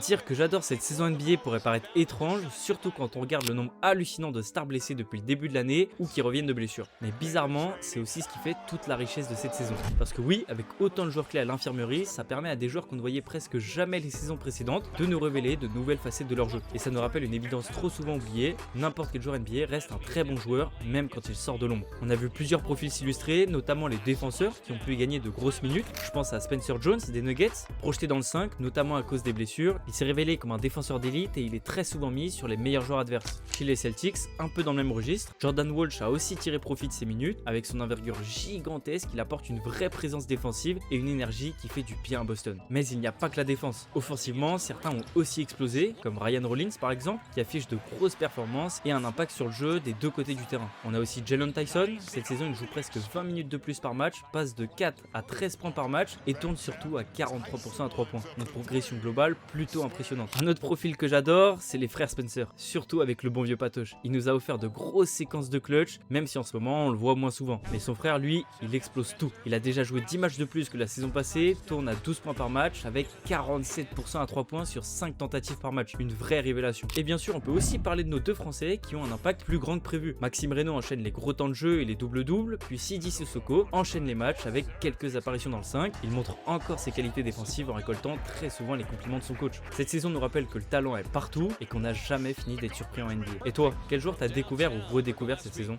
Dire que j'adore cette saison NBA pourrait paraître étrange, surtout quand on regarde le nombre hallucinant de stars blessées depuis le début de l'année ou qui reviennent de blessures. Mais bizarrement, c'est aussi ce qui fait toute la richesse de cette saison. Parce que oui, avec autant de joueurs clés à l'infirmerie, ça permet à des joueurs qu'on ne voyait presque jamais les saisons précédentes de nous révéler de nouvelles facettes de leur jeu. Et ça nous rappelle une évidence trop souvent oubliée, n'importe quel joueur NBA reste un très bon joueur, même quand il sort de l'ombre. On a vu plusieurs profils s'illustrer, notamment les défenseurs qui ont pu y gagner de grosses minutes. Je pense à Spencer Jones des Nuggets, projeté dans le 5, notamment à cause des blessures. Il s'est révélé comme un défenseur d'élite et il est très souvent mis sur les meilleurs joueurs adverses. Chez les Celtics, un peu dans le même registre, Jordan Walsh a aussi tiré profit de ses minutes. Avec son envergure gigantesque, il apporte une vraie présence défensive et une énergie qui fait du bien à Boston. Mais il n'y a pas que la défense. Offensivement, certains ont aussi explosé, comme Ryan Rollins par exemple, qui affiche de grosses performances et un impact sur le jeu des deux côtés du terrain. On a aussi Jalen Tyson, cette saison il joue presque 20 minutes de plus par match, passe de 4 à 13 points par match et tourne surtout à 43% à 3 points. Une progression globale plutôt impressionnante. Un autre profil que j'adore, c'est les frères Spencer, surtout avec le bon vieux Patoche. Il nous a offert de grosses séquences de clutch, même si en ce moment on le voit moins souvent. Mais son frère lui, il explose tout. Il a déjà joué 10 matchs de plus que la saison passée, tourne à 12 points par match avec 47% à 3 points sur 5 tentatives par match. Une vraie révélation. Et bien sûr, on peut aussi parler de nos deux Français qui ont un impact plus grand que prévu. Maxime Reynaud enchaîne les gros temps de jeu et les doubles-doubles, puis Sidi Sissoko enchaîne les matchs avec quelques apparitions dans le 5. Il montre encore ses qualités défensives en récoltant très souvent les compliments de son coach. Cette saison nous rappelle que le talent est partout et qu'on n'a jamais fini d'être surpris en NBA. Et toi, quel joueur t'as découvert ou redécouvert cette saison ?